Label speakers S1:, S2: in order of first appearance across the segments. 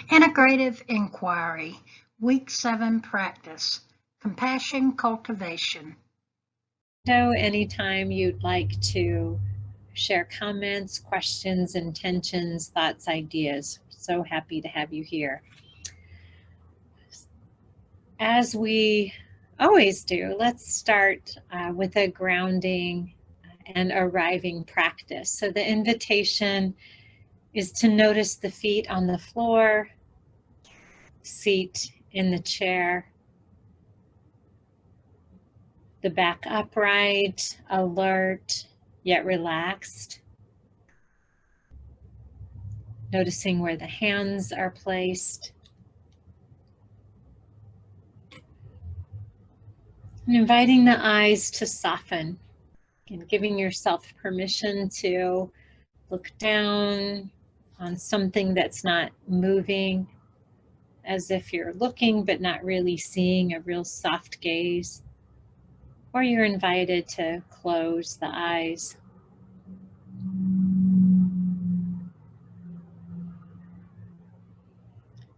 S1: Integrative Inquiry, Week 7 Practice, Compassion Cultivation.
S2: So anytime you'd like to share comments, questions, intentions, thoughts, ideas. So happy to have you here. As we always do, let's start with a grounding and arriving practice. So the invitation is to notice the feet on the floor, seat in the chair, the back upright, alert, yet relaxed. Noticing where the hands are placed. And inviting the eyes to soften and giving yourself permission to look down on something that's not moving, as if you're looking but not really seeing, a real soft gaze. Or you're invited to close the eyes.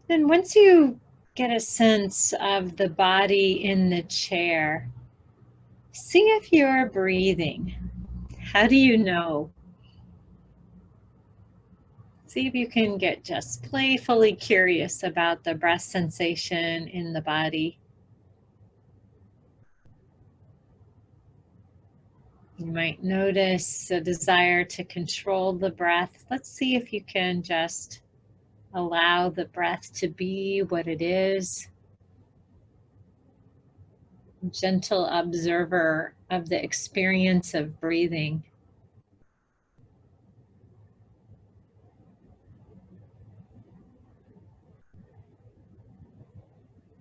S2: Then once you get a sense of the body in the chair, see if you're breathing. How do you know? See if you can get just playfully curious about the breath sensation in the body. You might notice a desire to control the breath. Let's see if you can just allow the breath to be what it is. Gentle observer of the experience of breathing.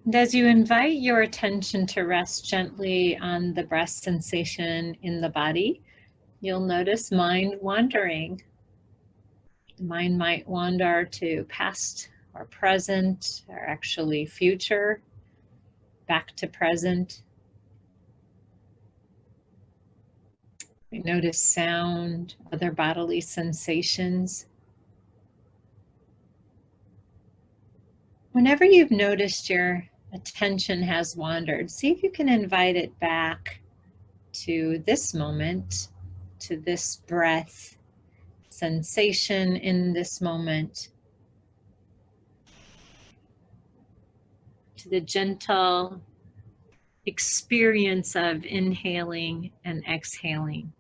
S2: And as you invite your attention to rest gently on the breath sensation in the body, you'll notice mind wandering. The mind might wander to past or present, or actually future, back to present. We notice sound, other bodily sensations. Whenever you've noticed your attention has wandered, see if you can invite it back to this moment, to this breath sensation in this moment, to the gentle experience of inhaling and exhaling.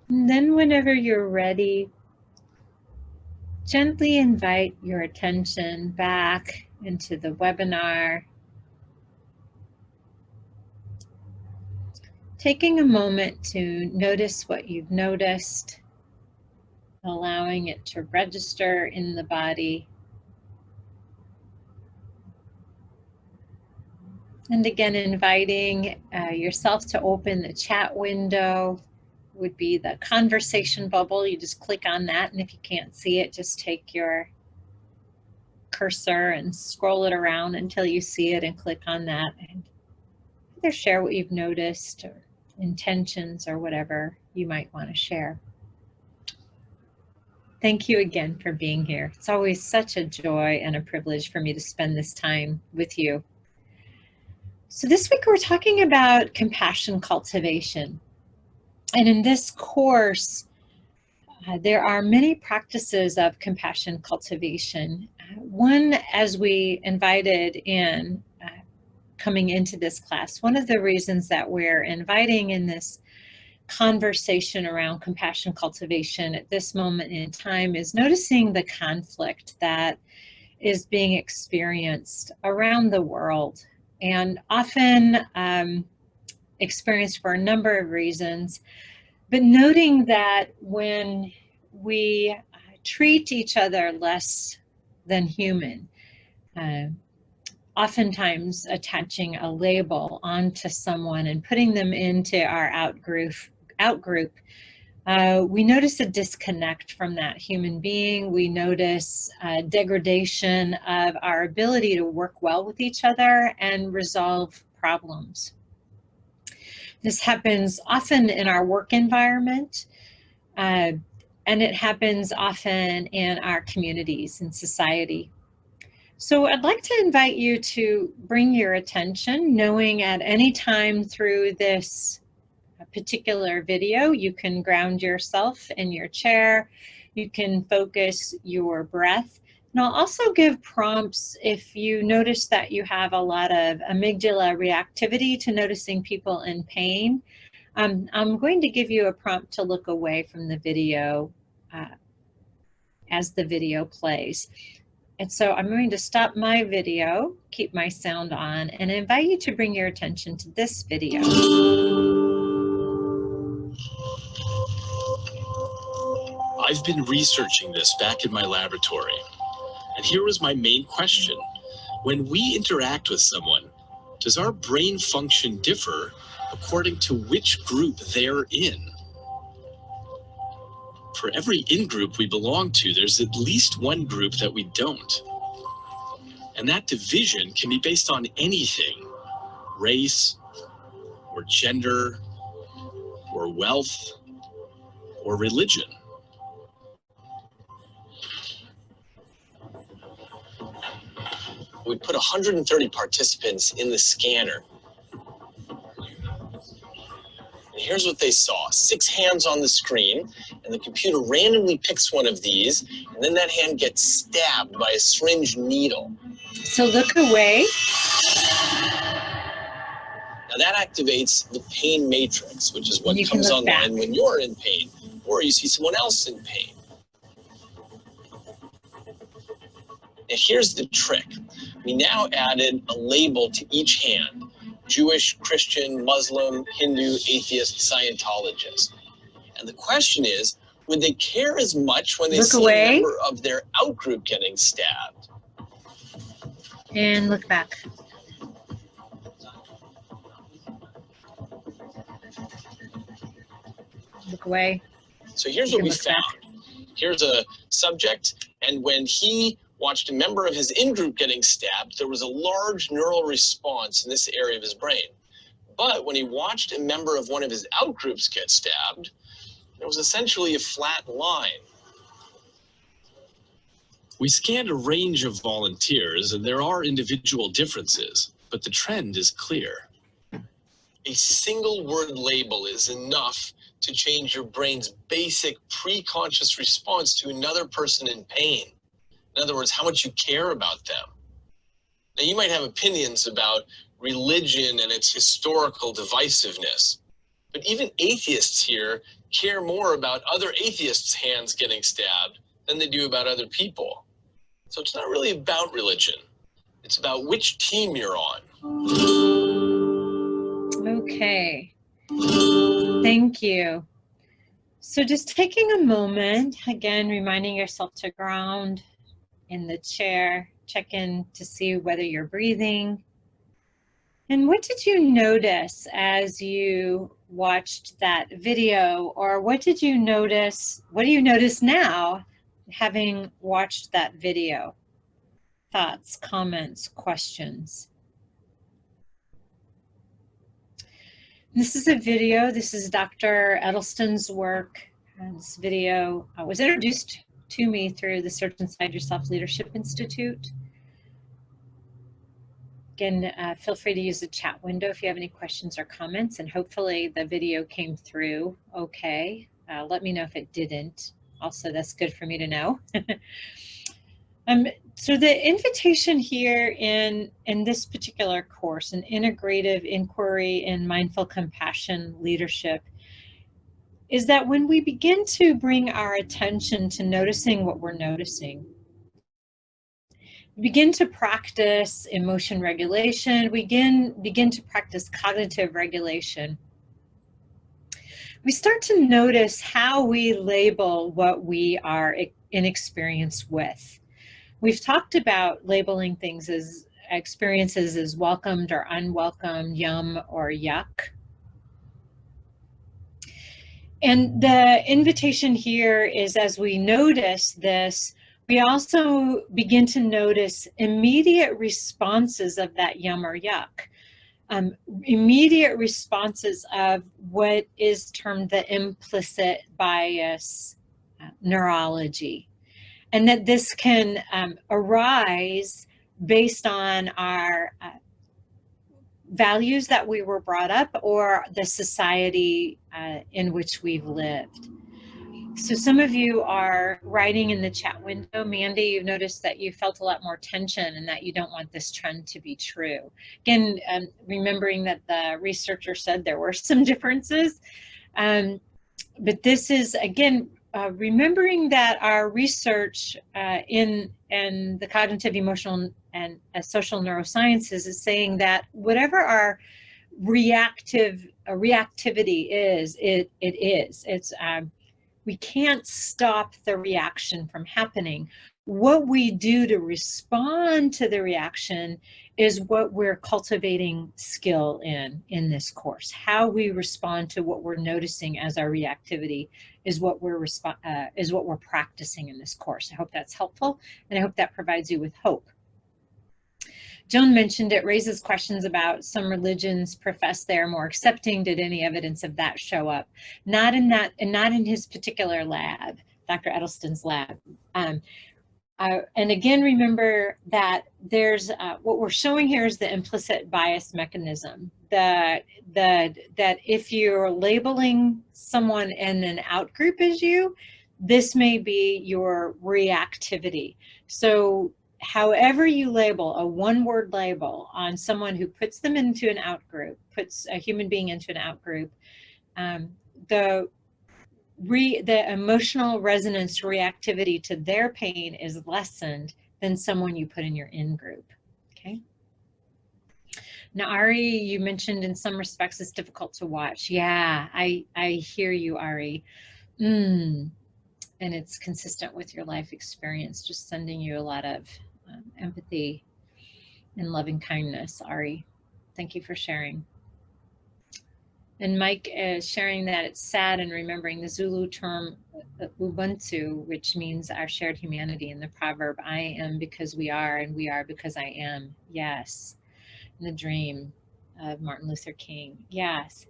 S2: And then whenever you're ready, gently invite your attention back into the webinar. Taking a moment to notice what you've noticed, allowing it to register in the body. And again, inviting yourself to open the chat window. Would be the conversation bubble. You just click on that, and if you can't see it, just take your cursor and scroll it around until you see it and click on that, and either share what you've noticed or intentions or whatever you might want to share. Thank you again for being here. It's always such a joy and a privilege for me to spend this time with you. So this week we're talking about compassion cultivation. And in this course, there are many practices of compassion cultivation. One, as we invited in coming into this class, one of the reasons that we're inviting in this conversation around compassion cultivation at this moment in time is noticing the conflict that is being experienced around the world, and often experienced for a number of reasons. But noting that when we treat each other less than human, oftentimes attaching a label onto someone and putting them into our out group, We notice a disconnect from that human being. We notice degradation of our ability to work well with each other and resolve problems. This happens often in our work environment, and it happens often in our communities and society. So I'd like to invite you to bring your attention, knowing at any time through this particular video, you can ground yourself in your chair, you can focus your breath. And I'll also give prompts if you notice that you have a lot of amygdala reactivity to noticing people in pain. I'm going to give you a prompt to look away from the video as the video plays. And so I'm going to stop my video, keep my sound on, and invite you to bring your attention to this video.
S3: I've been researching this back in my laboratory, and here was my main question. When we interact with someone, does our brain function differ according to which group they're in? For every in-group we belong to, there's at least one group that we don't. And that division can be based on anything, race, or gender, or wealth, or religion. We put 130 participants in the scanner. And here's what they saw. 6 hands on the screen, and the computer randomly picks one of these, and then that hand gets stabbed by a syringe needle.
S2: So look away.
S3: Now that activates the pain matrix, which is what comes online
S2: back
S3: when you're in pain, or you see someone else in pain. Now here's the trick. We now added a label to each hand: Jewish, Christian, Muslim, Hindu, atheist, Scientologist. And the question is, would they care as much when they see a member of their outgroup getting stabbed?
S2: And look back. Look away.
S3: So here's what we found. Here's a subject, and when he watched a member of his in-group getting stabbed, there was a large neural response in this area of his brain. But when he watched a member of one of his outgroups get stabbed, there was essentially a flat line. We scanned a range of volunteers, and there are individual differences, but the trend is clear. A single word label is enough to change your brain's basic pre-conscious response to another person in pain. In other words, how much you care about them. Now, you might have opinions about religion and its historical divisiveness, but even atheists here care more about other atheists' hands getting stabbed than they do about other people. So it's not really about religion. It's about which team you're on.
S2: Okay. Thank you. So just taking a moment, again, reminding yourself to ground in the chair, check in to see whether you're breathing. And what did you notice as you watched that video, or what do you notice now having watched that video? Thoughts, comments, questions. This is a video. This is Dr. Edelston's work. This video was introduced to me through the Search Inside Yourself Leadership Institute. Again, feel free to use the chat window if you have any questions or comments, and hopefully the video came through okay. Let me know if it didn't. Also, that's good for me to know. So the invitation here in this particular course, an integrative inquiry in mindful compassion leadership, is that when we begin to bring our attention to noticing what we're noticing, we begin to practice emotion regulation, we begin to practice cognitive regulation, we start to notice how we label what we are in experience with. We've talked about labeling things as experiences as welcomed or unwelcome, yum or yuck. And the invitation here is, as we notice this, we also begin to notice immediate responses of that yum or yuck. Immediate responses of what is termed the implicit bias neurology. And that this can arise based on our values that we were brought up or the society in which we've lived. So some of you are writing in the chat window. Mandy, you've noticed that you felt a lot more tension and that you don't want this trend to be true. Again, remembering that the researcher said there were some differences. But this is, again, remembering that our research in the cognitive, emotional, and social neurosciences is saying that whatever our reactivity is, it is. It's we can't stop the reaction from happening. What we do to respond to the reaction is what we're cultivating skill in this course. How we respond to what we're noticing as our reactivity is what we're practicing in this course. I hope that's helpful, and I hope that provides you with hope. Joan mentioned it raises questions about some religions profess they're more accepting. Did any evidence of that show up? Not in that, and not in his particular lab, Dr. Edelston's lab. And again, remember that there's what we're showing here is the implicit bias mechanism. That if you're labeling someone in an out group as you, this may be your reactivity. So however you label, a one-word label on someone who puts them into an out group, puts a human being into an out group, the emotional resonance reactivity to their pain is lessened than someone you put in your in group. Okay. Now, Ari, you mentioned in some respects it's difficult to watch. Yeah, I hear you, Ari. And it's consistent with your life experience, just sending you a lot of empathy and loving kindness, Ari. Thank you for sharing. And Mike is sharing that it's sad and remembering the Zulu term Ubuntu, which means our shared humanity, in the proverb, I am because we are and we are because I am. Yes. And the dream of Martin Luther King. Yes.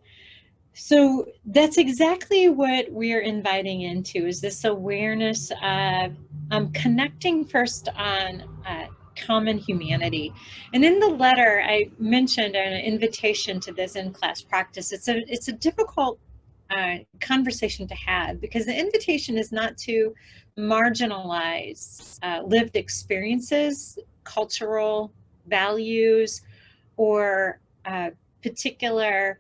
S2: So that's exactly what we're inviting into, is this awareness of connecting first on common humanity. And in the letter, I mentioned an invitation to this in-class practice. It's a difficult conversation to have, because the invitation is not to marginalize lived experiences, cultural values, or particular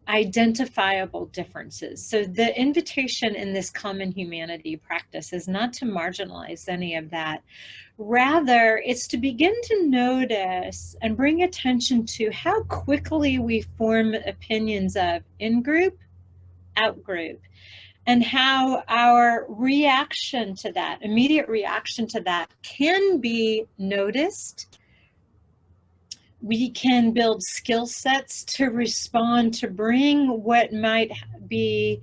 S2: identifiable differences. So the invitation in this common humanity practice is not to marginalize any of that. Rather, it's to begin to notice and bring attention to how quickly we form opinions of in-group, out-group, and how our reaction to that, immediate reaction to that, can be noticed. We can build skill sets to respond, to bring what might be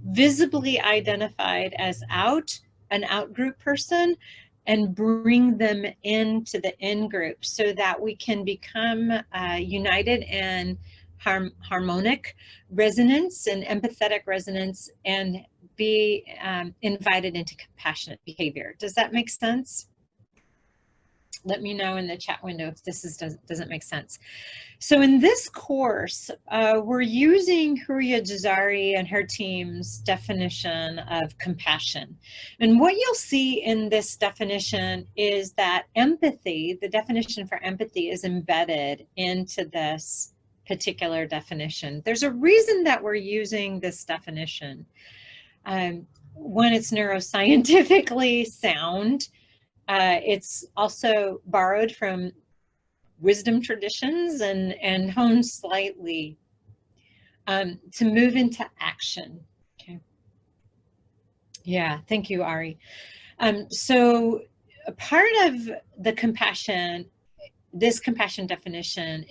S2: visibly identified as an out-group person, and bring them into the in-group, so that we can become united and harmonic resonance and empathetic resonance, and be invited into compassionate behavior. Does that make sense? Let me know in the chat window if this doesn't make sense. So in this course, we're using Huria Jazari and her team's definition of compassion. And what you'll see in this definition is that empathy, the definition for empathy, is embedded into this particular definition. There's a reason that we're using this definition. One, it's neuroscientifically sound. It's also borrowed from wisdom traditions and honed slightly to move into action. Okay. Yeah, thank you, Ari. So a part of the compassion this compassion definition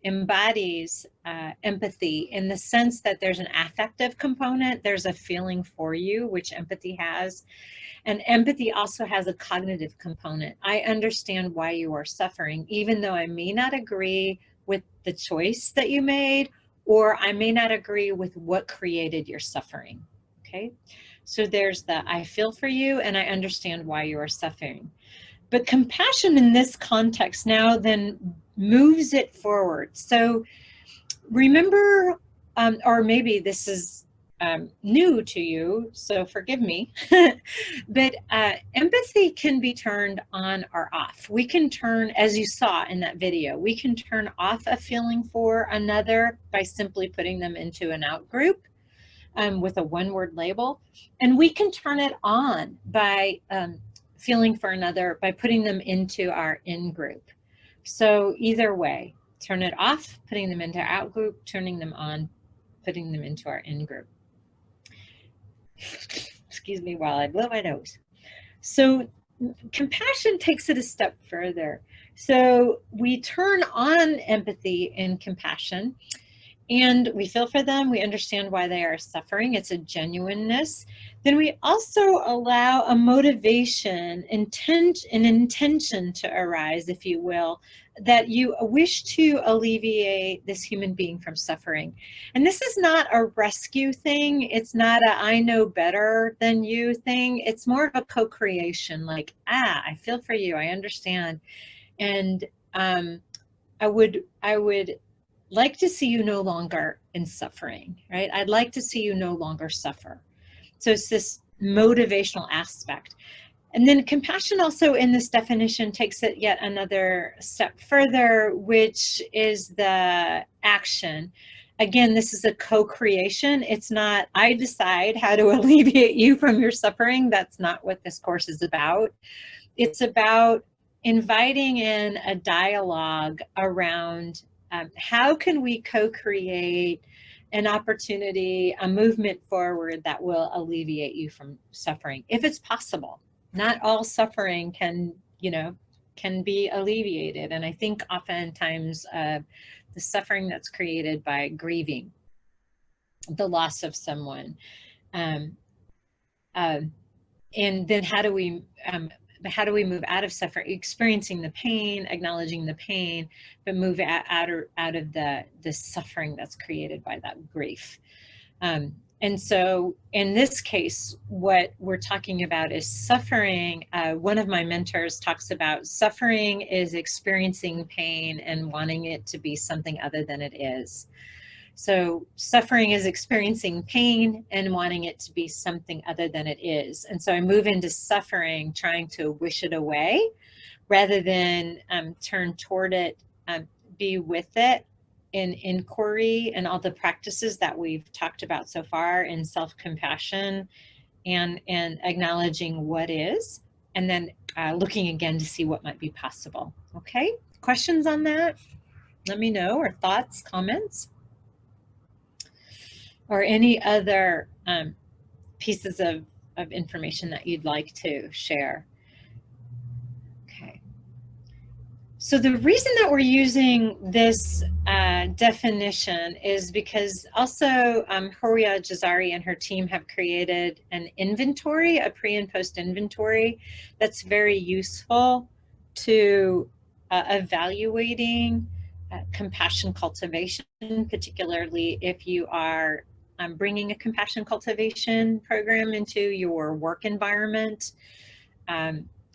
S2: embodies empathy in the sense that there's an affective component, there's a feeling for you, which empathy has, and empathy also has a cognitive component. I understand why you are suffering, even though I may not agree with the choice that you made, or I may not agree with what created your suffering, okay? So there's the I feel for you and I understand why you are suffering. But compassion in this context now then moves it forward. So remember, or maybe this is new to you, so forgive me, but empathy can be turned on or off. We can turn, as you saw in that video, we can turn off a feeling for another by simply putting them into an out group with a one-word label. And we can turn it on by feeling for another by putting them into our in group. So either way, turn it off, putting them into our out group, turning them on, putting them into our in group. Excuse me while I blow my nose. So compassion takes it a step further. So we turn on empathy and compassion, and we feel for them, we understand why they are suffering, it's a genuineness. Then we also allow a motivation, an intention to arise, if you will, that you wish to alleviate this human being from suffering. And this is not a rescue thing, it's not a I know better than you thing, it's more of a co-creation, like, I feel for you, I understand. And I would like to see you no longer in suffering, right? I'd like to see you no longer suffer. So it's this motivational aspect. And then compassion also in this definition takes it yet another step further, which is the action. Again, this is a co-creation. It's not, I decide how to alleviate you from your suffering. That's not what this course is about. It's about inviting in a dialogue around how can we co-create an opportunity, a movement forward that will alleviate you from suffering, if it's possible. Not all suffering can be alleviated. And I think oftentimes the suffering that's created by grieving, the loss of someone, and then how do we move out of suffering, experiencing the pain, acknowledging the pain, but move out of the suffering that's created by that grief. And so in this case, what we're talking about is suffering. One of my mentors talks about suffering is experiencing pain and wanting it to be something other than it is. So suffering is experiencing pain and wanting it to be something other than it is. And so I move into suffering, trying to wish it away rather than turn toward it, be with it in inquiry and all the practices that we've talked about so far in self-compassion and acknowledging what is, and then looking again to see what might be possible. Okay, questions on that? Let me know, or thoughts, comments, or any other pieces of information that you'd like to share. Okay. So the reason that we're using this definition is because also Horia Jazari and her team have created an inventory, a pre and post inventory, that's very useful to evaluating compassion cultivation, particularly if you are bringing a compassion cultivation program into your work environment,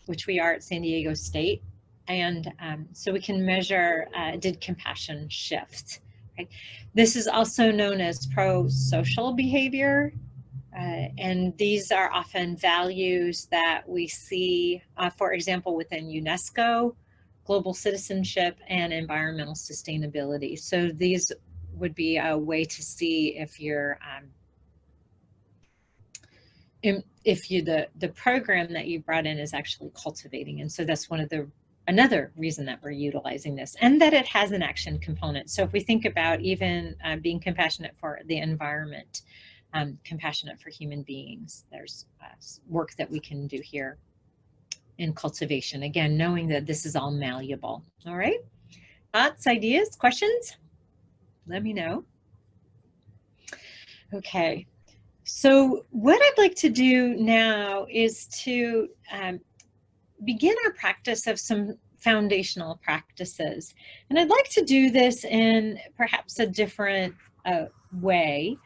S2: which we are at San Diego State. And so we can measure, did compassion shift? Right? This is also known as pro-social behavior. And these are often values that we see, for example, within UNESCO, global citizenship and environmental sustainability. So these would be a way to see if you're, the program that you brought in is actually cultivating. And so that's another reason that we're utilizing this, and that it has an action component. So if we think about even being compassionate for the environment, compassionate for human beings, there's work that we can do here in cultivation. Again, knowing that this is all malleable. All right. thoughts, ideas, questions? Let me know. Okay, so what I'd like to do now is to begin our practice of some foundational practices. And I'd like to do this in perhaps a different way.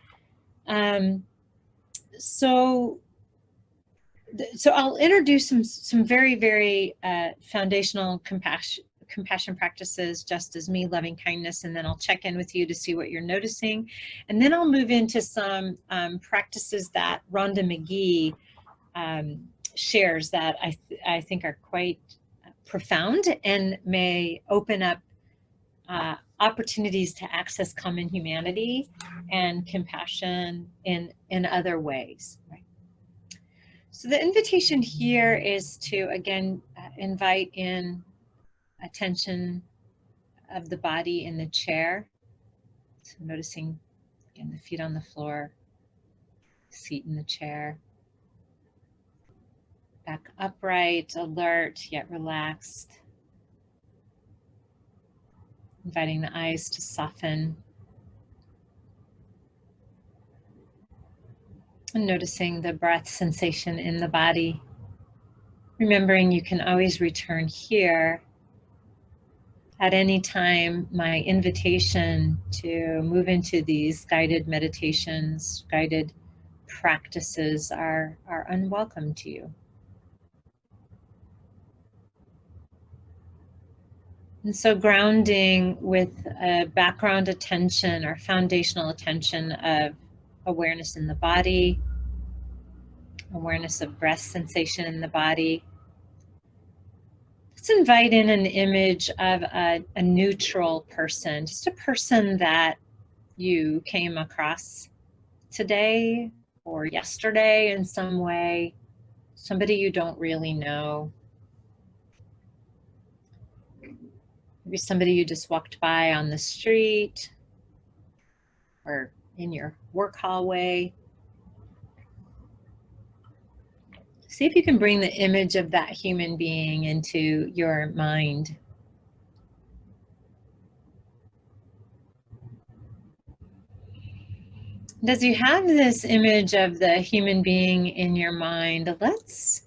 S2: So I'll introduce some very, very foundational compassion practices, just as me, loving kindness, and then I'll check in with you to see what you're noticing. And then I'll move into some practices that Rhonda McGee shares that I think are quite profound and may open up opportunities to access common humanity and compassion in other ways. Right? So the invitation here is to, again, invite in attention of the body in the chair. So noticing, again, the feet on the floor, seat in the chair. Back upright, alert, yet relaxed. Inviting the eyes to soften. And noticing the breath sensation in the body. Remembering you can always return here. At any time, my invitation to move into these guided meditations, guided practices are unwelcome to you. And so grounding with a background attention or foundational attention of awareness in the body, awareness of breath sensation in the body. Let's invite in an image of a neutral person, just a person that you came across today or yesterday in some way, somebody you don't really know. Maybe somebody you just walked by on the street or in your work hallway. See if you can bring the image of that human being into your mind. And as you have this image of the human being in your mind, let's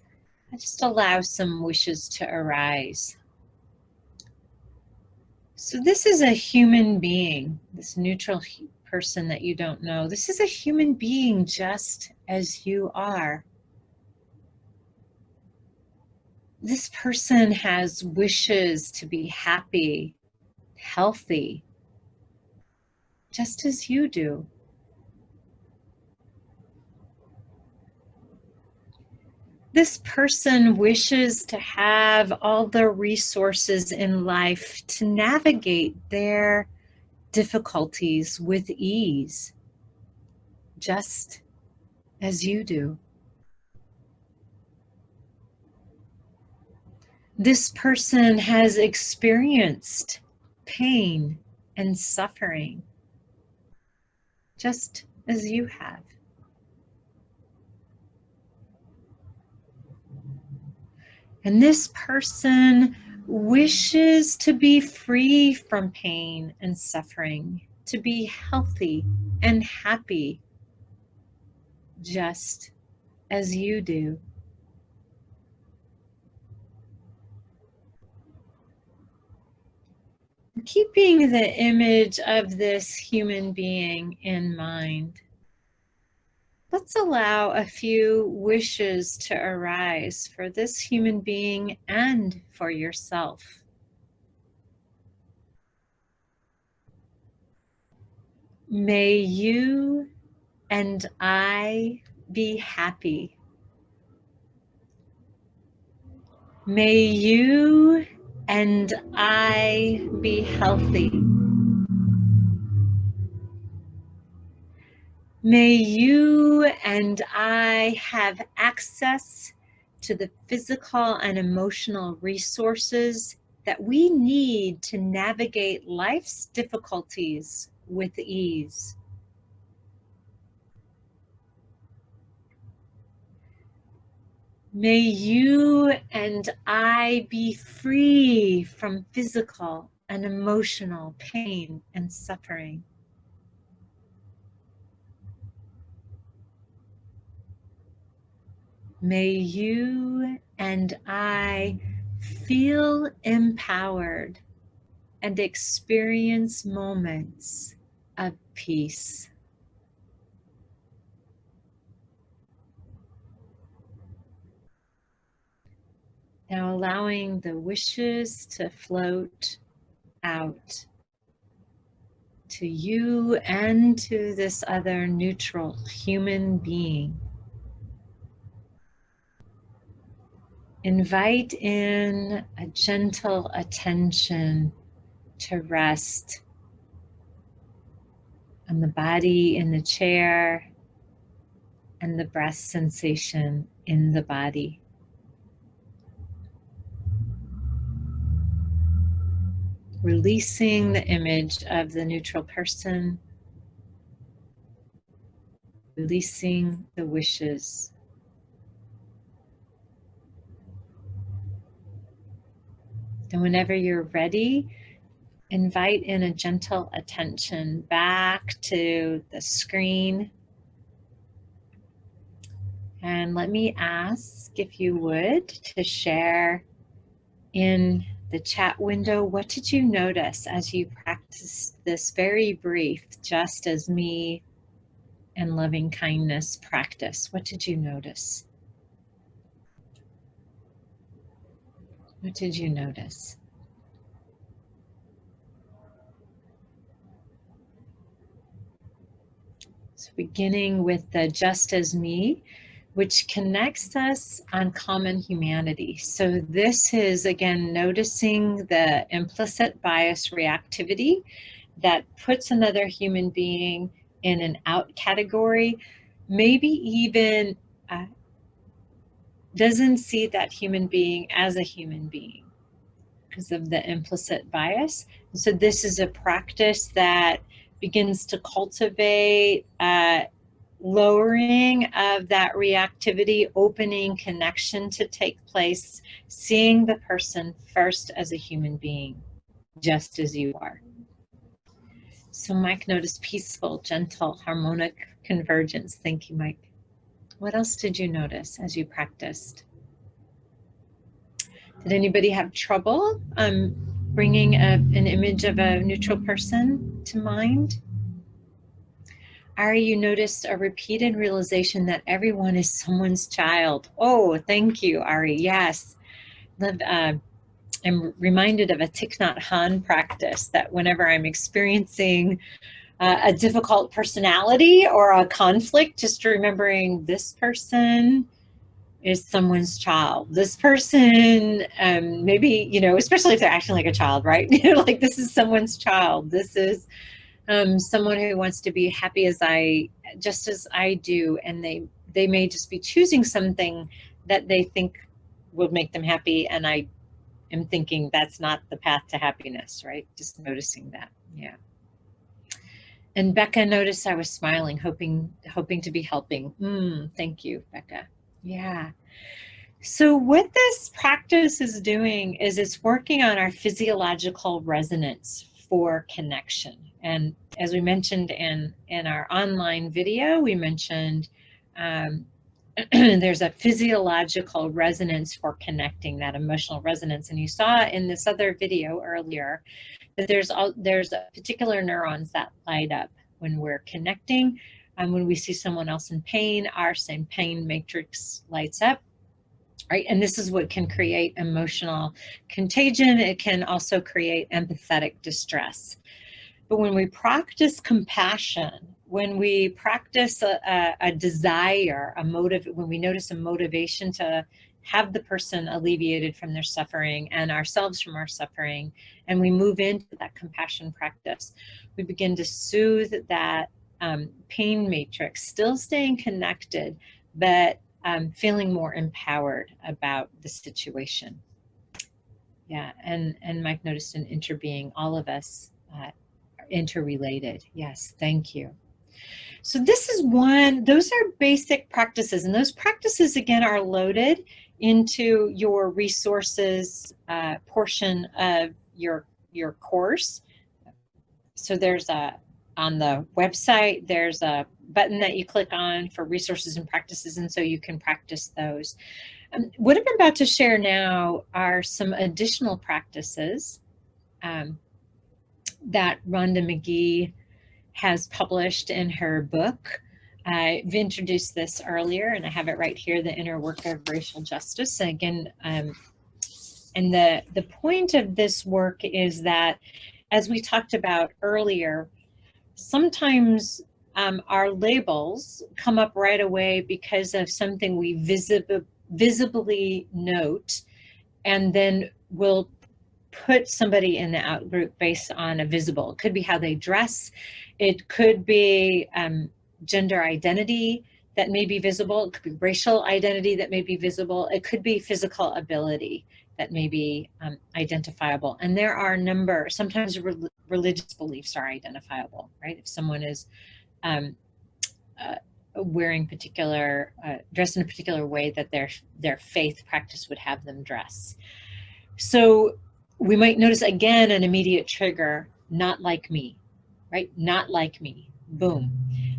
S2: just allow some wishes to arise. So this is a human being, this neutral person that you don't know. This is a human being just as you are. This person has wishes to be happy, healthy, just as you do. This person wishes to have all the resources in life to navigate their difficulties with ease, just as you do. This person has experienced pain and suffering, just as you have. And this person wishes to be free from pain and suffering, to be healthy and happy, just as you do. Keeping the image of this human being in mind, let's allow a few wishes to arise for this human being and for yourself. May you and I be happy. May you and I be healthy. May you and I have access to the physical and emotional resources that we need to navigate life's difficulties with ease. May you and I be free from physical and emotional pain and suffering. May you and I feel empowered and experience moments of peace. Now allowing the wishes to float out to you and to this other neutral human being. Invite in a gentle attention to rest on the body in the chair and the breath sensation in the body. Releasing the image of the neutral person, releasing the wishes. And whenever you're ready, invite in a gentle attention back to the screen. And let me ask if you would to share in the chat window, what did you notice as you practiced this very brief just as me and loving kindness practice? What did you notice? What did you notice? So beginning with the just as me, which connects us on common humanity. So this is, again, noticing the implicit bias reactivity that puts another human being in an out category, maybe even doesn't see that human being as a human being because of the implicit bias. So this is a practice that begins to cultivate lowering of that reactivity, opening connection to take place, seeing the person first as a human being, just as you are. So Mike noticed peaceful, gentle, harmonic convergence. Thank you, Mike. What else did you notice as you practiced? Did anybody have trouble bringing an image of a neutral person to mind? Ari, you noticed a repeated realization that everyone is someone's child. Oh, thank you, Ari. Yes. I'm reminded of a Thich Nhat Hanh practice that whenever I'm experiencing a difficult personality or a conflict, just remembering this person is someone's child. This person, maybe, you know, especially if they're acting like a child, right? Like this is someone's child. This is someone who wants to be happy just as I do, and they may just be choosing something that they think will make them happy, and I am thinking that's not the path to happiness, right? Just noticing that, yeah. And Becca noticed I was smiling, hoping to be helping. Thank you, Becca. Yeah. So what this practice is doing is it's working on our physiological resonance for connection. And as we mentioned in our online video, we mentioned there's a physiological resonance for connecting, that emotional resonance. And you saw in this other video earlier that there's particular neurons that light up when we're connecting. When we see someone else in pain, our same pain matrix lights up. Right? And this is what can create emotional contagion. It can also create empathetic distress. But when we practice compassion, when we practice a desire, a motive, when we notice a motivation to have the person alleviated from their suffering and ourselves from our suffering, and we move into that compassion practice, we begin to soothe that pain matrix, still staying connected, but feeling more empowered about the situation. Yeah, and Mike noticed an interbeing, all of us are interrelated. Yes, thank you. So this is those are basic practices, and those practices again are loaded into your resources portion of your your course. So there's on the website, there's a button that you click on for resources and practices, and so you can practice those. What I'm about to share now are some additional practices that Rhonda McGee has published in her book. I've introduced this earlier, and I have it right here, The Inner Work of Racial Justice. And again, and the point of this work is that, as we talked about earlier, sometimes our labels come up right away because of something we visibly note, and then we'll put somebody in the out group based on a visible. It could be how they dress. It could be gender identity that may be visible. It could be racial identity that may be visible. It could be physical ability that may be identifiable. And there are a number, sometimes religious beliefs are identifiable, right? If someone is wearing particular, dressed in a particular way that their faith practice would have them dress. So we might notice again an immediate trigger, not like me, right? Not like me, boom.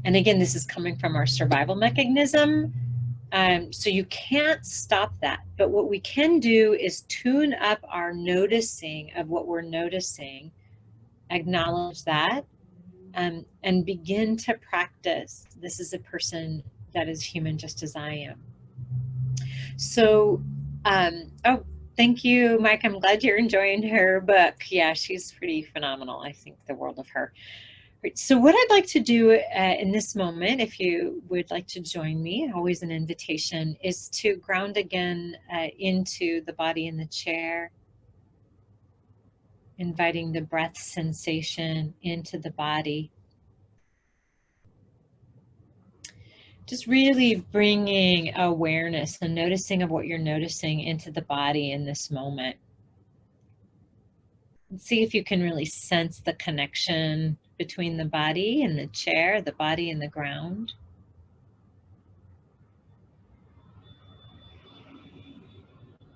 S2: And again, this is coming from our survival mechanism. So you can't stop that. But what we can do is tune up our noticing of what we're noticing, acknowledge that, and begin to practice. This is a person that is human just as I am. So, oh, thank you, Mike. I'm glad you're enjoying her book. Yeah, she's pretty phenomenal. I think the world of her. Right, so what I'd like to do in this moment, if you would like to join me, always an invitation, is to ground again into the body in the chair, inviting the breath sensation into the body. Just really bringing awareness and noticing of what you're noticing into the body in this moment. And see if you can really sense the connection between the body and the chair, the body and the ground.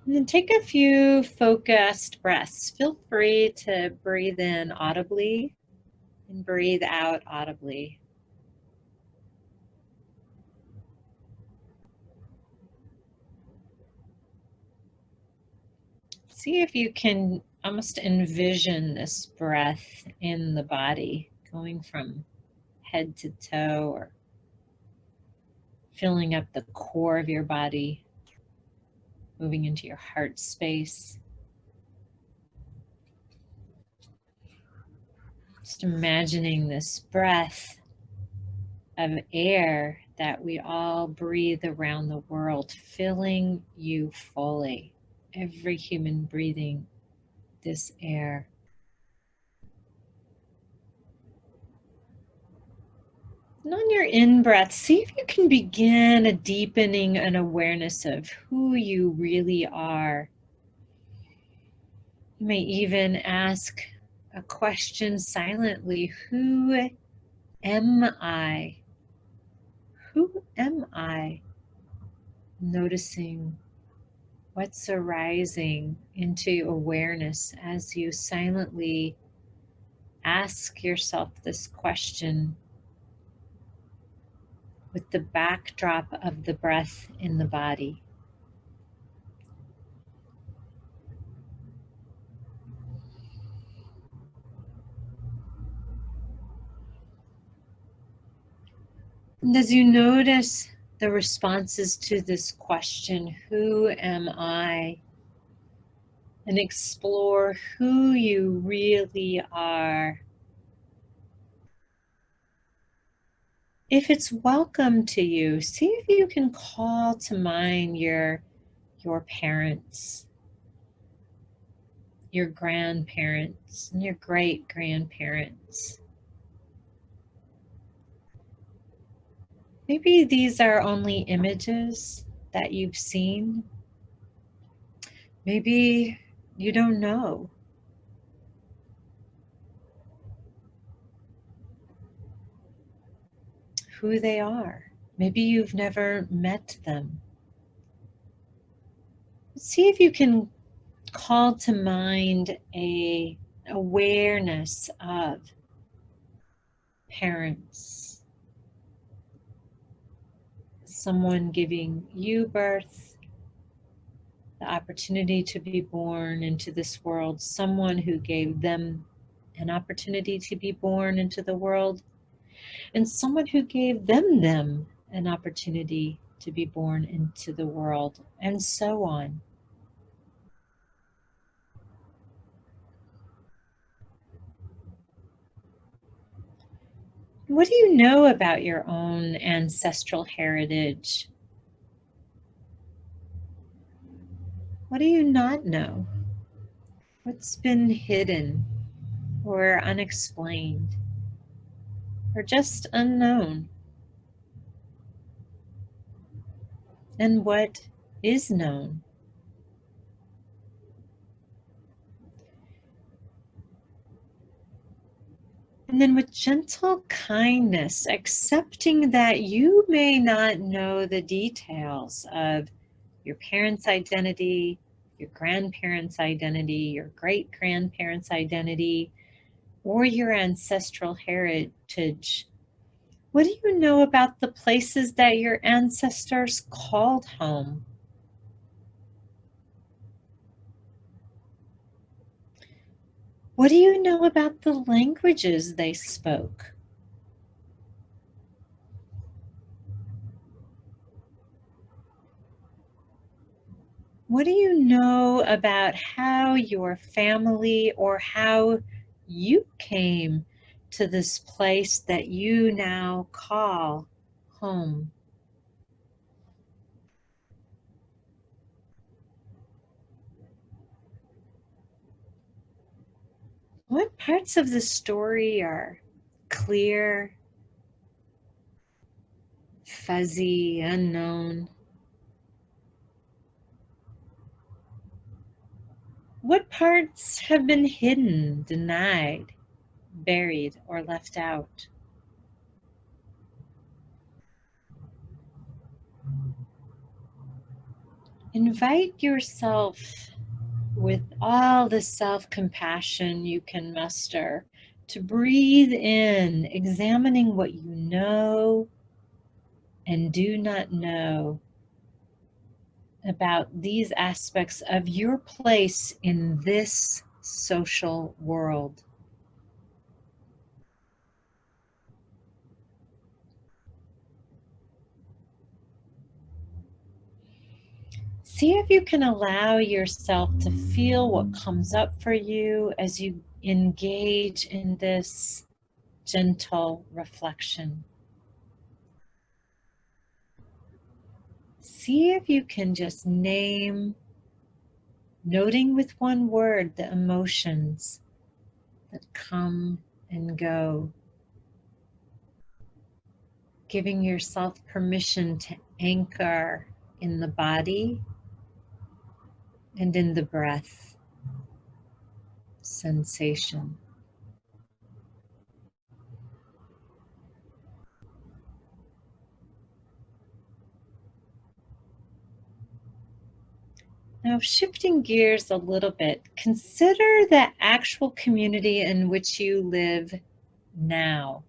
S2: And then take a few focused breaths. Feel free to breathe in audibly and breathe out audibly. See if you can almost envision this breath in the body, going from head to toe or filling up the core of your body, moving into your heart space. Just imagining this breath of air that we all breathe around the world, filling you fully. Every human breathing this air. And on your in-breath, see if you can begin a deepening and awareness of who you really are. You may even ask a question silently. Who am I? Who am I? Noticing what's arising into awareness as you silently ask yourself this question with the backdrop of the breath in the body. And as you notice the responses to this question, who am I? And explore who you really are. If it's welcome to you, see if you can call to mind your parents, your grandparents, and your great-grandparents. Maybe these are only images that you've seen. Maybe you don't know. Who they are. Maybe you've never met them. See if you can call to mind a awareness of parents, someone giving you birth, the opportunity to be born into this world, someone who gave them an opportunity to be born into the world, and someone who gave them an opportunity to be born into the world, and so on. What do you know about your own ancestral heritage? What do you not know? What's been hidden or unexplained or just unknown? And what is known? And then with gentle kindness, accepting that you may not know the details of your parents' identity, your grandparents' identity, your great-grandparents' identity, or your ancestral heritage. What do you know about the places that your ancestors called home? What do you know about the languages they spoke? What do you know about how your family or how you came to this place that you now call home? What parts of the story are clear, fuzzy, unknown? What parts have been hidden, denied, buried, or left out? Invite yourself, with all the self-compassion you can muster, to breathe in, examining what you know and do not know about these aspects of your place in this social world. See if you can allow yourself to feel what comes up for you as you engage in this gentle reflection. See if you can just name, noting with one word, the emotions that come and go, giving yourself permission to anchor in the body and in the breath sensation. Now, shifting gears a little bit, consider the actual community in which you live now.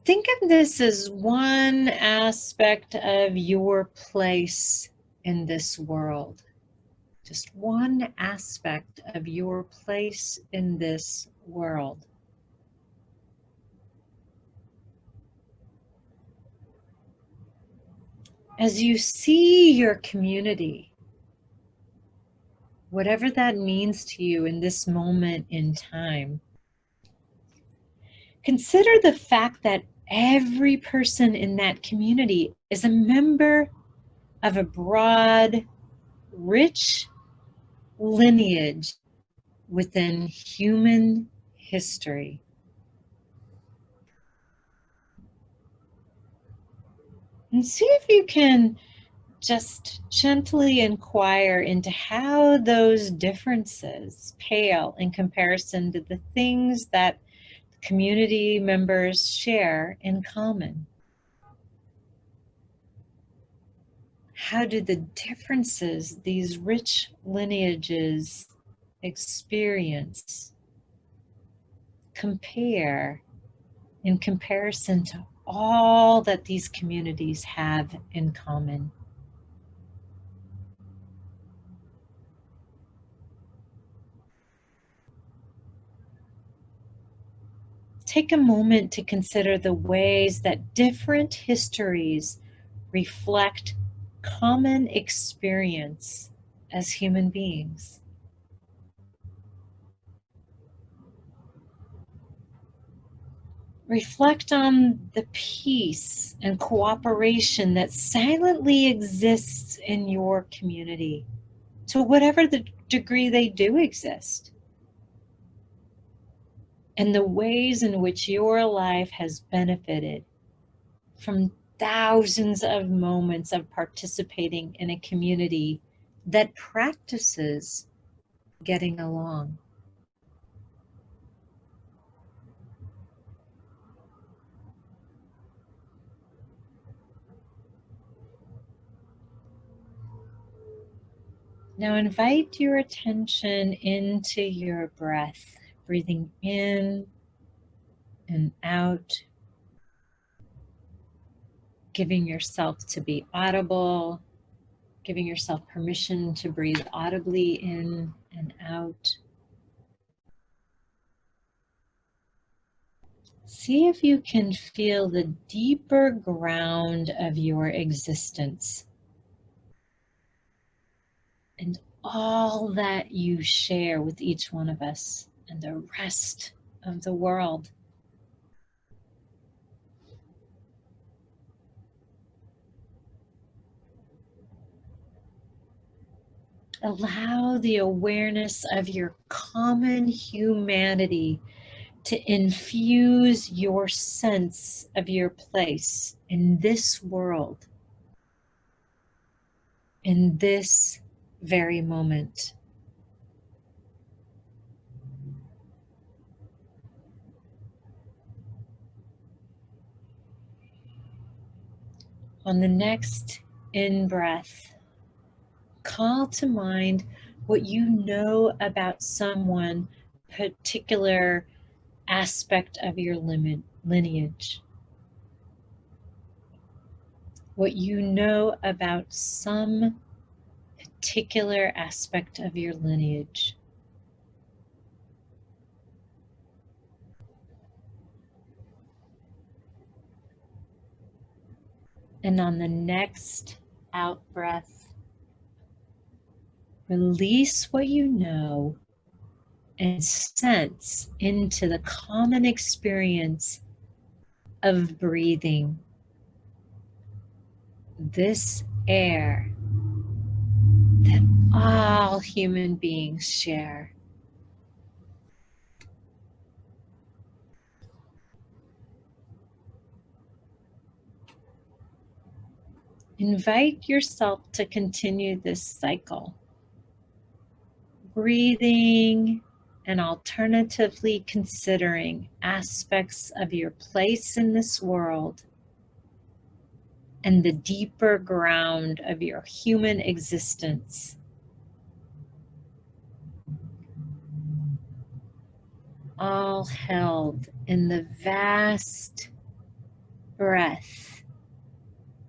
S2: Think of this as one aspect of your place in this world. Just one aspect of your place in this world. As you see your community, whatever that means to you in this moment in time, consider the fact that every person in that community is a member of a broad, rich lineage within human history. And see if you can just gently inquire into how those differences pale in comparison to the things that community members share in common. How do the differences these rich lineages experience compare in comparison to all that these communities have in common? Take a moment to consider the ways that different histories reflect common experience as human beings. Reflect on the peace and cooperation that silently exists in your community, to whatever the degree they do exist, and the ways in which your life has benefited from thousands of moments of participating in a community that practices getting along. Now invite your attention into your breath, breathing in and out, giving yourself to be audible, giving yourself permission to breathe audibly in and out. See if you can feel the deeper ground of your existence and all that you share with each one of us and the rest of the world. Allow the awareness of your common humanity to infuse your sense of your place in this world, in this very moment. On the next in-breath, call to mind what you know about someone, particular aspect of your lineage. What you know about some particular aspect of your lineage. And on the next out breath, release what you know and sense into the common experience of breathing this air that all human beings share. Invite yourself to continue this cycle, breathing and alternatively considering aspects of your place in this world and the deeper ground of your human existence. All held in the vast breath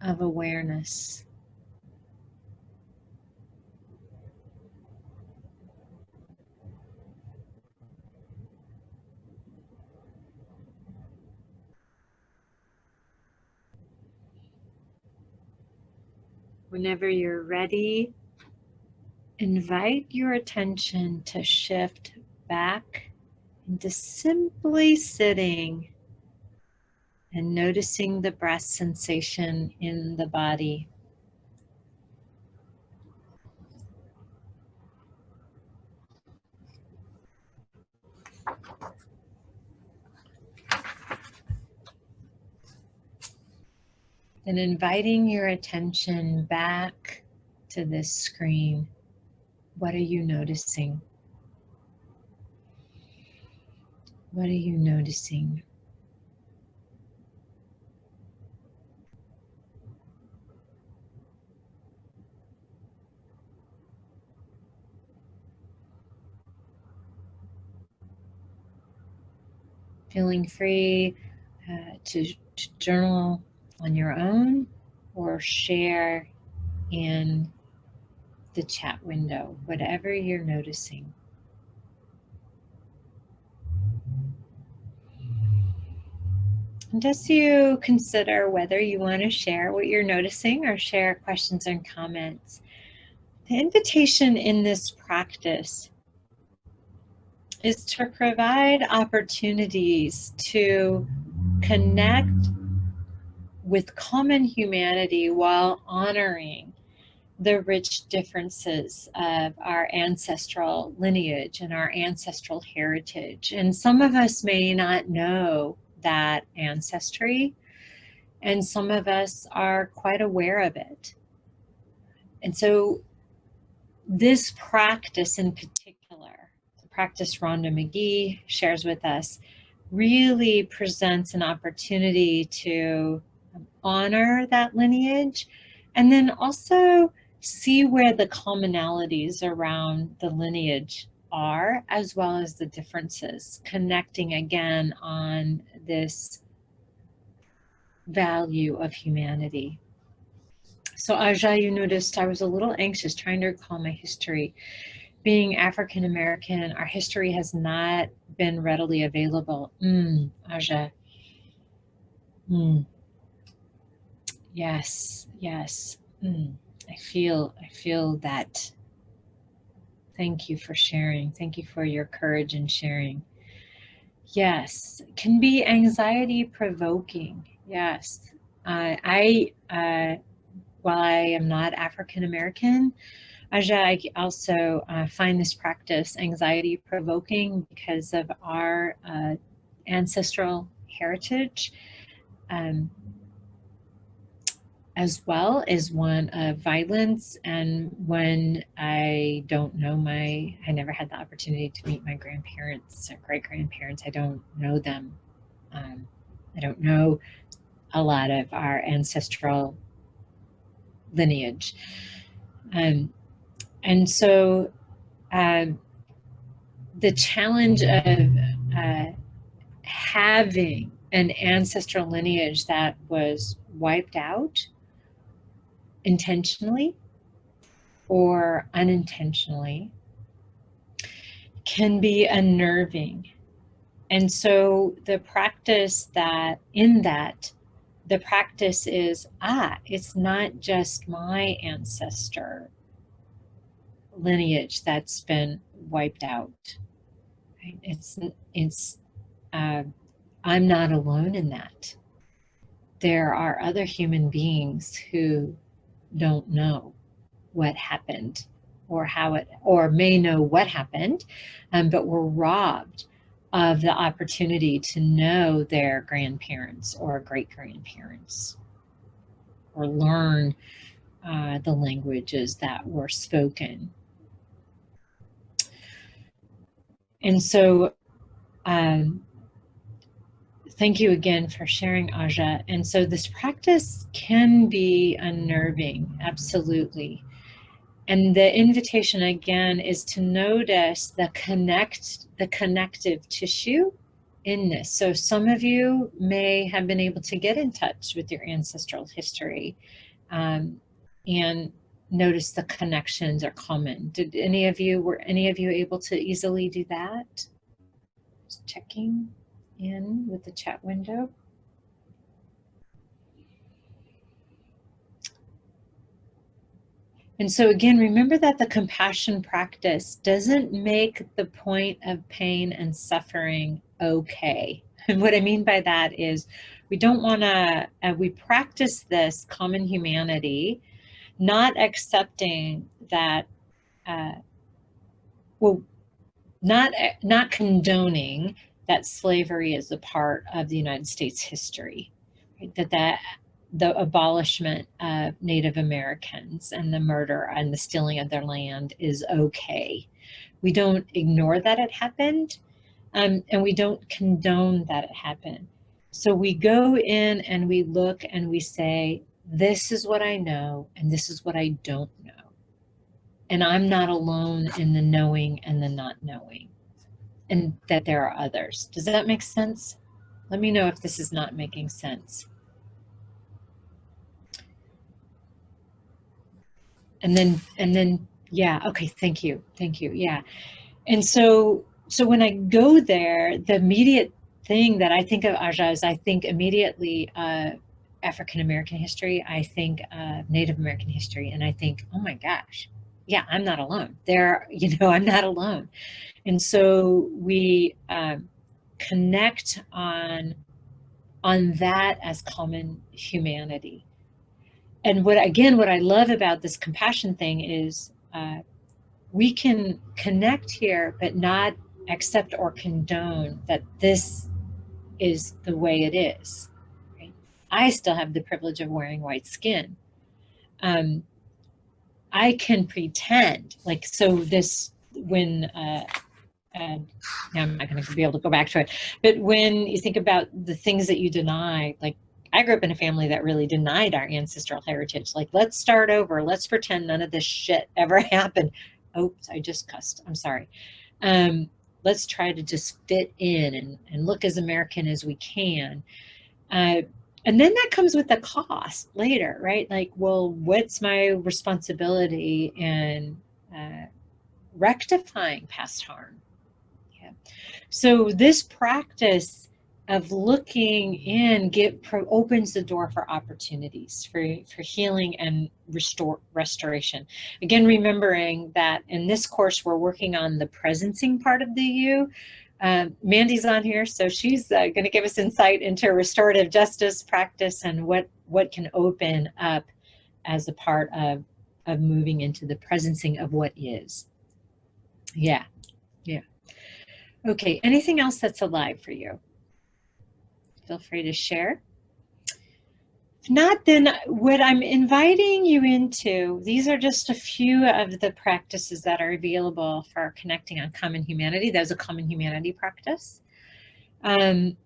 S2: of awareness. Whenever you're ready, invite your attention to shift back into simply sitting and noticing the breath sensation in the body. And inviting your attention back to this screen. What are you noticing? What are you noticing? feeling free to journal on your own or share in the chat window, whatever you're noticing. And as you consider whether you want to share what you're noticing or share questions and comments, the invitation in this practice is to provide opportunities to connect with common humanity while honoring the rich differences of our ancestral lineage and our ancestral heritage. And some of us may not know that ancestry, and some of us are quite aware of it. And so this practice in particular, the practice Rhonda McGee shares with us, really presents an opportunity to honor that lineage and then also see where the commonalities around the lineage are, as well as the differences, connecting again on this value of humanity. So Aja, you noticed I was a little anxious trying to recall my history. Being African American, our history has not been readily available. Aja. Yes, yes. I feel that. Thank you for sharing. Thank you for your courage in sharing. Yes, it can be anxiety provoking. Yes. While I am not African American, Aja, I also find this practice anxiety provoking because of our ancestral heritage, as well as one of violence. And when I don't know I never had the opportunity to meet my grandparents or great-grandparents. I don't know them. I don't know a lot of our ancestral lineage. And so the challenge of having an ancestral lineage that was wiped out intentionally or unintentionally can be unnerving. And so the practice the practice is, it's not just my ancestor lineage that's been wiped out. Right? I'm not alone in that. There are other human beings who don't know what happened or may know what happened, but were robbed of the opportunity to know their grandparents or great-grandparents or learn the languages that were spoken. And so thank you again for sharing, Aja. And so this practice can be unnerving, absolutely. And the invitation again is to notice the connective tissue in this. So some of you may have been able to get in touch with your ancestral history and notice the connections are common. Were any of you able to easily do that? Just checking in with the chat window. And so again, remember that the compassion practice doesn't make the point of pain and suffering okay. And what I mean by that is we don't want to, we practice this common humanity, not accepting that, not condoning that slavery is a part of the United States history, right? That the abolishment of Native Americans and the murder and the stealing of their land is okay. We don't ignore that it happened, and we don't condone that it happened. So we go in and we look and we say, this is what I know and this is what I don't know. And I'm not alone in the knowing and the not knowing. and that there are others. Does that make sense? Let me know if this is not making sense. And then, yeah, okay, thank you, yeah. And so when I go there, the immediate thing that I think of Aja is I think immediately African American history, I think Native American history, and I think, oh my gosh, yeah, I'm not alone. I'm not alone. And so we connect on that as common humanity. And what I love about this compassion thing is we can connect here, but not accept or condone that this is the way it is. Right? I still have the privilege of wearing white skin. I can pretend like, so this, when, now I'm not going to be able to go back to it, but when you think about the things that you deny, like I grew up in a family that really denied our ancestral heritage. Like, let's start over. Let's pretend none of this shit ever happened. Oops, I just cussed. I'm sorry. Let's try to just fit in and look as American as we can. And then that comes with the cost later, right? Like, well, what's my responsibility in rectifying past harm? Yeah. So this practice of looking in opens the door for opportunities for healing and restoration. Again, remembering that in this course we're working on the presencing part of the you. Mandy's on here, so she's going to give us insight into restorative justice practice and what can open up as a part of moving into the presencing of what is. Yeah. Okay, anything else that's alive for you? Feel free to share. If not, then what I'm inviting you into, these are just a few of the practices that are available for connecting on common humanity. There's a common humanity practice. And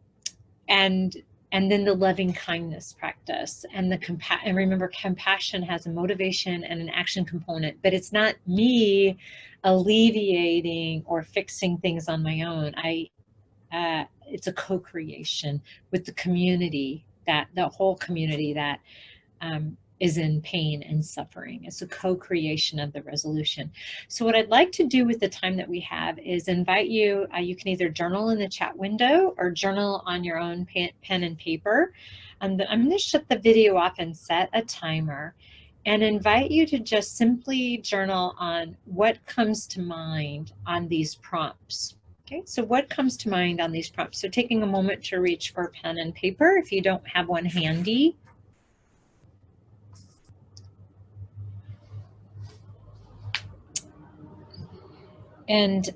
S2: then the loving kindness practice and and remember, compassion has a motivation and an action component, but it's not me alleviating or fixing things on my own. It's a co-creation with the community, the whole community that is in pain and suffering. It's a co-creation of the resolution. So what I'd like to do with the time that we have is invite you, you can either journal in the chat window or journal on your own pen and paper. I'm going to shut the video off and set a timer and invite you to just simply journal on what comes to mind on these prompts. Okay, so what comes to mind on these prompts? So taking a moment to reach for pen and paper if you don't have one handy. And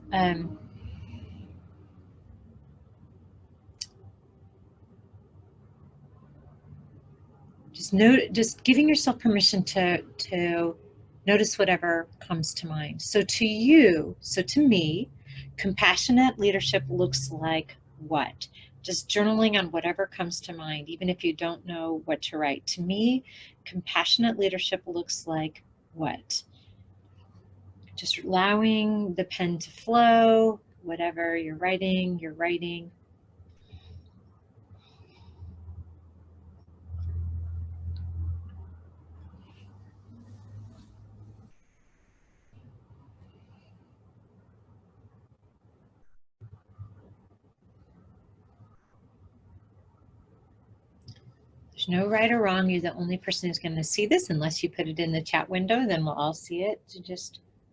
S2: just giving yourself permission to notice whatever comes to mind. So to me, compassionate leadership looks like what? Just journaling on whatever comes to mind, even if you don't know what to write. To me, compassionate leadership looks like what? Just allowing the pen to flow, whatever you're writing, you're writing. There's no right or wrong. You're the only person who's going to see this unless you put it in the chat window, then we'll all see it.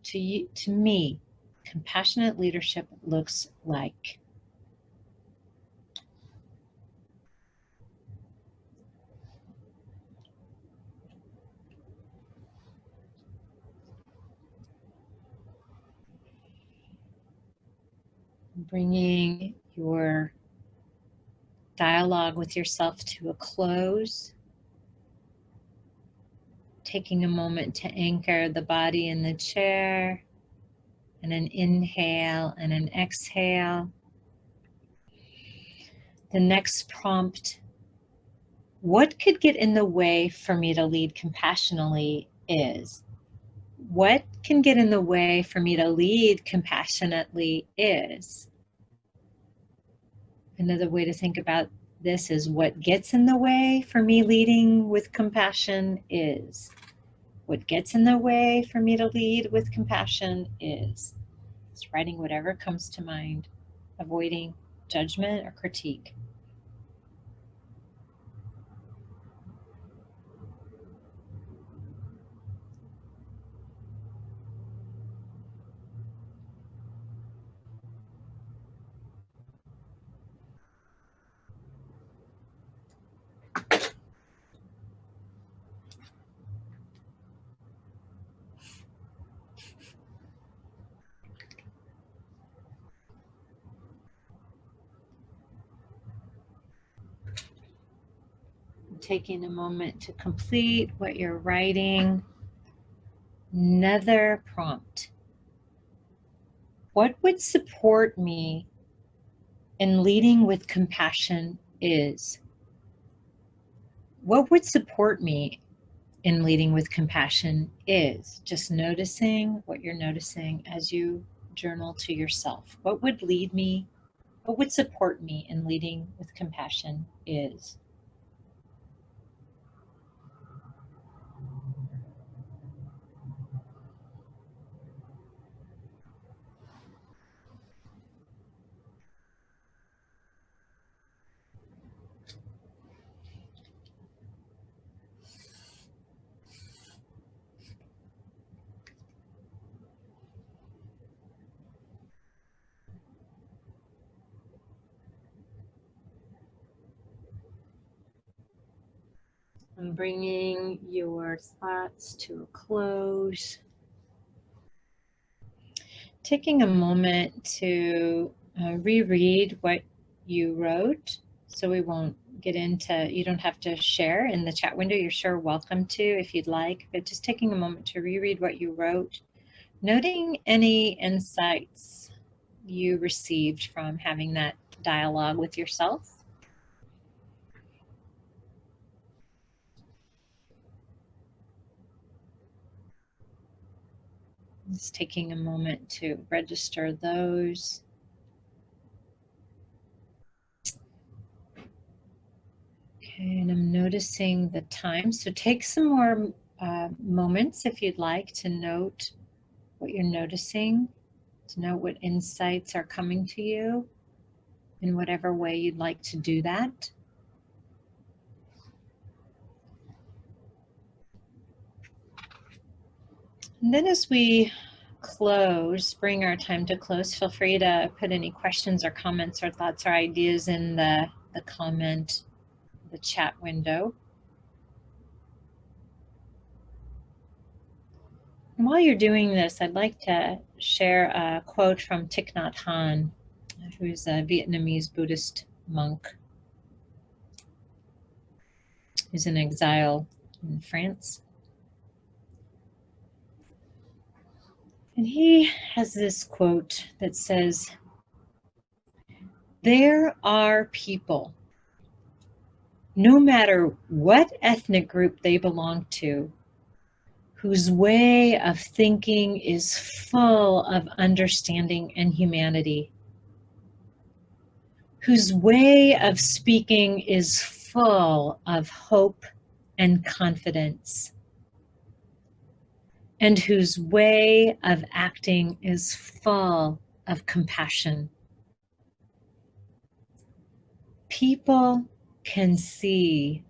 S2: To me, compassionate leadership looks like. Bringing your dialogue with yourself to a close. Taking a moment to anchor the body in the chair, and an inhale and an exhale. The next prompt, what could get in the way for me to lead compassionately is? What can get in the way for me to lead compassionately is? Another way to think about this is what gets in the way for me leading with compassion is. What gets in the way for me to lead with compassion is. Just writing whatever comes to mind, avoiding judgment or critique. Taking a moment to complete what you're writing. Another prompt. What would support me in leading with compassion is? What would support me in leading with compassion is? Just noticing what you're noticing as you journal to yourself. What would lead me? What would support me in leading with compassion is? And bringing your thoughts to a close. Taking a moment to reread what you wrote, so we won't get into, you don't have to share in the chat window, you're sure welcome to if you'd like, but just taking a moment to reread what you wrote, noting any insights you received from having that dialogue with yourself. Just taking a moment to register those. Okay, and I'm noticing the time. So take some more moments if you'd like to note what you're noticing, to note what insights are coming to you in whatever way you'd like to do that. And then as we close, bring our time to close, feel free to put any questions or comments or thoughts or ideas in the comment, the chat window. And while you're doing this, I'd like to share a quote from Thich Nhat Hanh, who's a Vietnamese Buddhist monk who's in exile in France. And he has this quote that says, "There are people, no matter what ethnic group they belong to, whose way of thinking is full of understanding and humanity, whose way of speaking is full of hope and confidence, and whose way of acting is full of compassion. People can see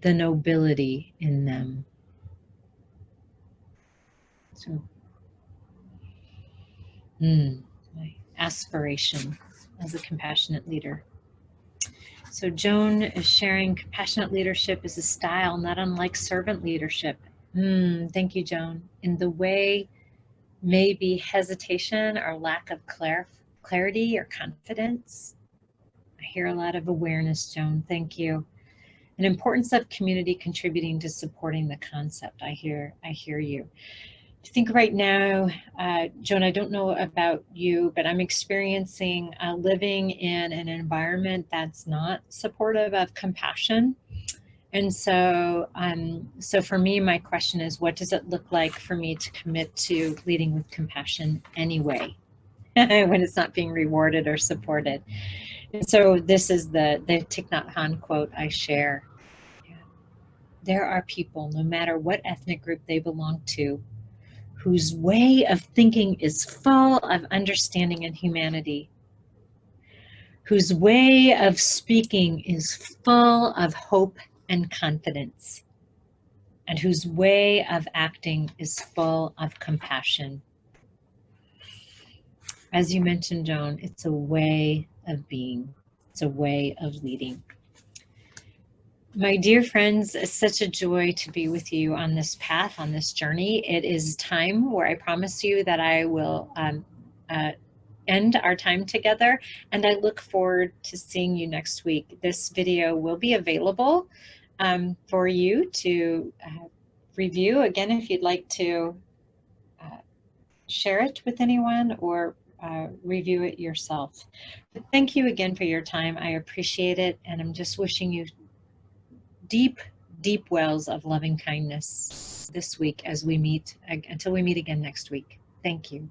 S2: the nobility in them." So, my aspiration as a compassionate leader. So Joan is sharing compassionate leadership is a style not unlike servant leadership. Thank you, Joan. In the way maybe hesitation or lack of clarity or confidence. I hear a lot of awareness, Joan. Thank you. An importance of community contributing to supporting the concept. I hear you. I think right now, Joan, I don't know about you, but I'm experiencing living in an environment that's not supportive of compassion. And so, so for me, my question is, what does it look like for me to commit to leading with compassion anyway, when it's not being rewarded or supported? And so this is the Thich Nhat Hanh quote I share. There are people, no matter what ethnic group they belong to, whose way of thinking is full of understanding and humanity, whose way of speaking is full of hope and confidence, and whose way of acting is full of compassion. As you mentioned, Joan, it's a way of being. It's a way of leading. My dear friends, it's such a joy to be with you on this path, on this journey. It is time where I promise you that I will end our time together, and I look forward to seeing you next week. This video will be available for you to review. Again, if you'd like to share it with anyone or review it yourself. But thank you again for your time. I appreciate it, and I'm just wishing you deep, deep wells of loving kindness this week as we meet, until we meet again next week. Thank you.